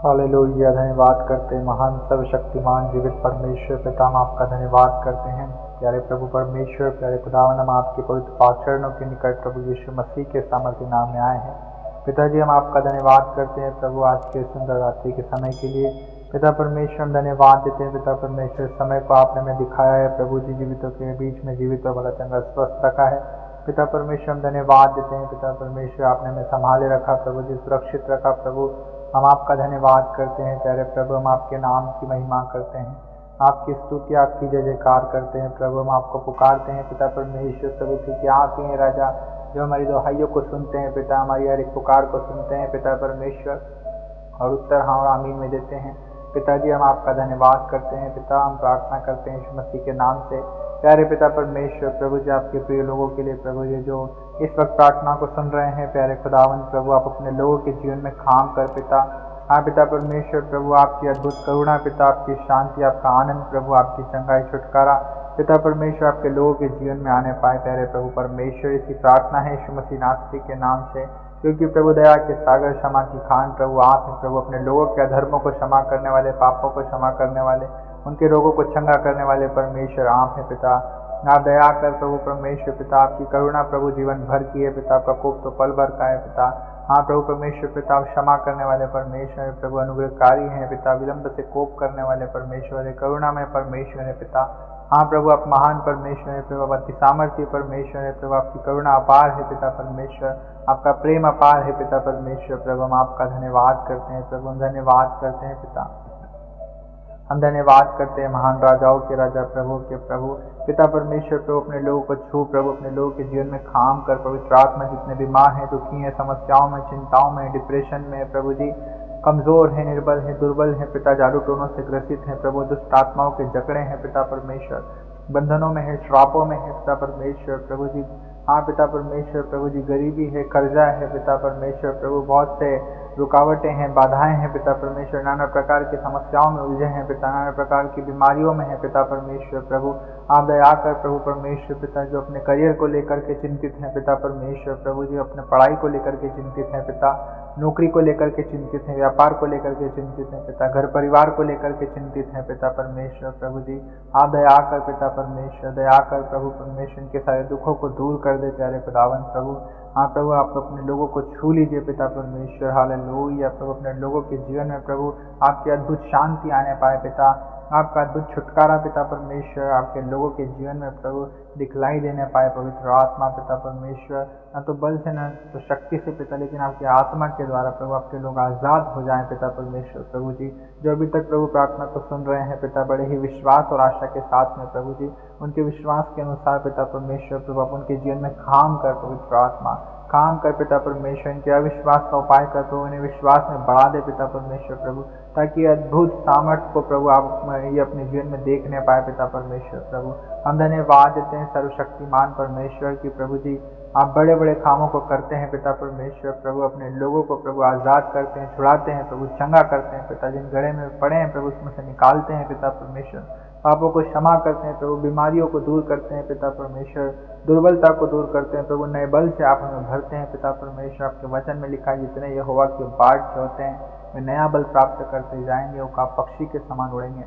Hallelujah. धन्यवाद करते हैं महान सर्वशक्तिमान जीवित परमेश्वर पिता, हम आपका धन्यवाद करते हैं। प्यारे प्रभु परमेश्वर, प्यारे खुदावन, हम आपके पवित्र पाक चरणों के निकट प्रभु यीशु मसीह के सामर्थ्य नाम में आए हैं। पिताजी, हम आपका धन्यवाद करते हैं प्रभु आज के सुंदर रात्रि के समय के लिए। पिता परमेश्वर, हम धन्यवाद देते हैं पिता परमेश्वर, समय को आपने हमें दिखाया है प्रभु जी, जीवितों के बीच में जीवित और भला चंगा स्वस्थ रखा है। पिता परमेश्वर, हम धन्यवाद देते हैं पिता परमेश्वर, आपने हमें संभाले रखा प्रभु जी, सुरक्षित रखा प्रभु। हम आपका धन्यवाद करते हैं प्यारे प्रभु, हम आपके नाम की महिमा करते हैं, आपकी स्तुति, आपकी जय जयकार करते हैं प्रभु। हम आपको पुकारते हैं पिता परमेश्वर प्रभु, क्योंकि आप ही हैं राजा जो हमारी दुहाइयों को सुनते हैं पिता, हमारी हर एक पुकार को सुनते हैं पिता परमेश्वर, और उत्तर हाँ और आमीन में देते हैं। पिताजी, हम आपका धन्यवाद करते हैं पिता, हम प्रार्थना करते हैं यीशु मसीह के नाम से। प्यारे पिता परमेश्वर प्रभु जी, आपके प्रिय लोगों के लिए प्रभु जी जो इस वक्त प्रार्थना को सुन रहे हैं, प्यारे खुदावन प्रभु, आप अपने लोगों के जीवन में काम कर पिता। हाँ पिता परमेश्वर प्रभु, आपकी अद्भुत करुणा पिता, आपकी शांति, आपका आनंद प्रभु, आपकी चंगाई छुटकारा पिता परमेश्वर आपके लोगों के जीवन में आने पाए प्यारे प्रभु परमेश्वर। इसकी प्रार्थना है यीशु मसीह नासरी के नाम से, क्योंकि प्रभु दया के सागर, क्षमा की खान प्रभु आप हैं प्रभु, अपने लोगों के अधर्मों को क्षमा करने वाले, पापों को क्षमा करने वाले, उनके रोगों को चंगा करने वाले परमेश्वर आप हैं पिता। आप दया कर प्रभु परमेश्वर पिता, आपकी करुणा प्रभु जीवन भर की है पिता, आपका कोप तो पल भर का है पिता। हाँ प्रभु परमेश्वर पिता, आप क्षमा करने वाले परमेश्वर प्रभु, अनुग्रहकारी हैं पिता, विलंब से कोप करने वाले परमेश्वर है, करुणा में परमेश्वर है पिता। हाँ प्रभु, आप महान परमेश्वर है प्रभु, आपकी सामर्थ्य परमेश्वर है प्रभु, आपकी करुणा अपार है पिता परमेश्वर, आपका प्रेम अपार है पिता परमेश्वर प्रभु। हम आपका धन्यवाद करते हैं प्रभु, हम धन्यवाद करते हैं पिता, हम धन्यवाद करते हैं महान राजाओं के राजा, प्रभु के प्रभु पिता परमेश्वर प्रभु, अपने लोगों को छू प्रभु, अपने लोगों के जीवन में काम कर पवित्र आत्मा, जितने बीमार हैं, दुखी हैं, समस्याओं में, चिंताओं में, डिप्रेशन में प्रभु जी, कमजोर है, निर्बल है, दुर्बल है पिता, जादू टोनों से ग्रसित है प्रभु, दुष्ट आत्माओं के जकड़े हैं पिता परमेश्वर, बंधनों में है, श्रापों में है पिता परमेश्वर प्रभु जी। हाँ पिता परमेश्वर प्रभु जी, गरीबी है, कर्जा है पिता परमेश्वर प्रभु, बहुत से रुकावटें हैं, बाधाएं हैं पिता परमेश्वर, नाना प्रकार की समस्याओं में उलझे हैं पिता, नाना प्रकार की बीमारियों में है पिता परमेश्वर प्रभु। आप दया कर प्रभु परमेश्वर पिता, जो अपने करियर को लेकर के चिंतित हैं पिता परमेश्वर प्रभु जी, अपने पढ़ाई को लेकर के चिंतित हैं पिता, नौकरी को लेकर के चिंतित हैं, व्यापार को लेकर के चिंतित हैं पिता, घर परिवार को लेकर के चिंतित हैं पिता परमेश्वर प्रभु जी। आप दया कर पिता परमेश्वर, दया कर प्रभु परमेश्वर, के सारे दुखों को दूर कर दे प्यारे खुदावन प्रभु। हाँ प्रभु, आप अपने लोगों को छू लीजिए पिता परमेश्वर, हालेलुया प्रभु, अपने लोगों के जीवन में प्रभु आपकी अद्भुत शांति आने पाए पिता, आपका अद्भुत छुटकारा पिता परमेश्वर आपके लोगों के जीवन में प्रभु दिखलाई देने पाए पवित्र आत्मा पिता परमेश्वर, न तो बल से न तो शक्ति से पिता, लेकिन आपकी आत्मा के द्वारा प्रभु आपके लोग आज़ाद हो जाएं पिता परमेश्वर प्रभु जी। जो अभी तक प्रभु प्रार्थना को सुन रहे हैं पिता, बड़े ही विश्वास और आशा के साथ में प्रभु जी, उनके विश्वास के अनुसार पिता परमेश्वर प्रभु आप उनके जीवन में काम कर पवित्र आत्मा, काम कर पिता परमेश्वर, इनके अविश्वास का उपाय कर प्रभु, उन्हें विश्वास में बढ़ा दे पिता परमेश्वर प्रभु, ताकि अद्भुत सामर्थ्य को प्रभु आप ये अपने जीवन में देखने पाए पिता परमेश्वर प्रभु। हम धन्यवाद देते हैं सर्वशक्तिमान परमेश्वर की प्रभु जी, आप बड़े बड़े कामों को करते हैं पिता परमेश्वर प्रभु, अपने लोगों को प्रभु आज़ाद करते हैं, छुड़ाते हैं प्रभु, चंगा करते हैं पिता, जिन गड़े में पड़े हैं प्रभु उसमें से निकालते हैं पिता परमेश्वर, पापों को क्षमा करते हैं प्रभु, बीमारियों को दूर करते हैं पिता परमेश्वर, दुर्बलता को दूर करते हैं प्रभु, नए बल से आप हमें भरते हैं पिता परमेश्वर। आपके वचन में लिखा है, जितने यहोवा के बाट होते हैं वे नया बल प्राप्त करते जाएंगे, वो पक्षी के समान उड़ेंगे।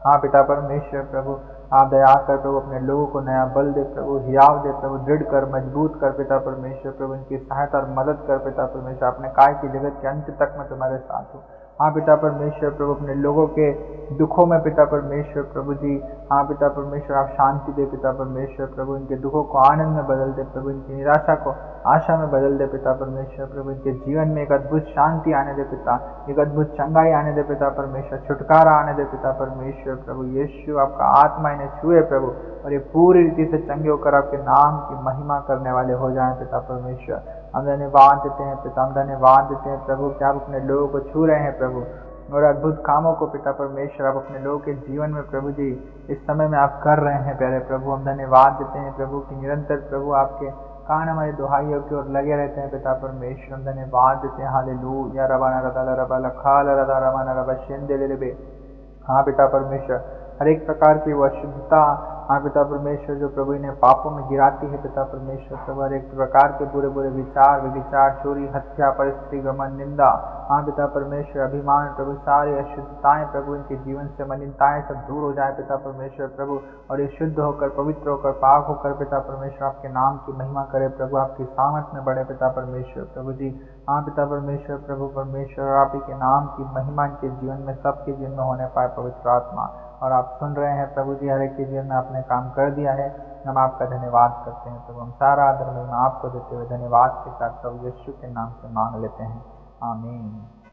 हाँ पिता परमेश्वर प्रभु, आप दया कर प्रभु, अपने लोगों को नया बल दे प्रभु, हियाव दे प्रभु, दृढ़ कर, मजबूत कर पिता परमेश्वर प्रभु, इनकी सहायता और मदद कर पिता परमेश्वर। आपने कहा कि जगत के अंत तक मैं तुम्हारे साथ हूँ। हाँ पिता परमेश्वर प्रभु, अपने लोगों के दुखों में पिता परमेश्वर प्रभु जी, हाँ पिता परमेश्वर आप शांति दे पिता परमेश्वर प्रभु, इनके दुखों को आनंद में बदल दे प्रभु, इनकी निराशा को आशा में बदल दे पिता परमेश्वर प्रभु, इनके जीवन में एक अद्भुत शांति आने दे पिता, एक अद्भुत चंगाई आने दे पिता परमेश्वर, छुटकारा आने दे पिता परमेश्वर प्रभु। यीशु आपका आत्मा इन्हें छुए प्रभु, और ये पूरी रीति से चंगे होकर आपके नाम की महिमा करने वाले हो जाएं पिता परमेश्वर। हम धन्यवाद देते हैं पिता, हम धन्यवाद देते हैं प्रभु कि आप अपने लोगों को छू रहे हैं प्रभु, और अद्भुत कामों को पिता परमेश्वर आप अपने लोगों के जीवन में प्रभु जी इस समय में आप कर रहे हैं प्यारे प्रभु। हम धन्यवाद देते हैं प्रभु कि निरंतर प्रभु आपके कान हमारी दुहाइयों की ओर लगे रहते हैं पिता परमेश्वर। हम धन्यवाद देते हैं, हालेलुया रबाना रदा रबा लखाल रदा रबाना रबा शेंदे ले। हाँ पिता परमेश्वर, हर एक प्रकार की वो अशुद्धता हाँ पिता परमेश्वर, जो प्रभु इन्हें पापों में गिराती है पिता परमेश्वर प्रभु, हर एक प्रकार के बुरे बुरे विचार, व्यभिचार, चोरी, हत्या, परिस्त्री, गमन, निंदा, हाँ पिता परमेश्वर अभिमान प्रभु, सारी अशुद्धताएं प्रभु, इनके जीवन से मलिनताएं सब दूर हो जाए पिता परमेश्वर प्रभु, और ये शुद्ध होकर, पवित्र होकर, पाक होकर पिता परमेश्वर आपके नाम की महिमा करे प्रभु, आपकी सामर्थ में बढ़े पिता परमेश्वर प्रभु जी। हाँ पिता परमेश्वर प्रभु परमेश्वर, आप ही के नाम की महिमा इनके जीवन में, सबके जीवन में होने पाए पवित्र आत्मा। और आप सुन रहे हैं प्रभु जी, हर एक के जीवन में आपने काम कर दिया है, हम आपका धन्यवाद करते हैं प्रभु। हम सारा आदर महिमा आपको देते हुए धन्यवाद के साथ प्रभु यीशु के नाम से मांग लेते हैं, आमीन।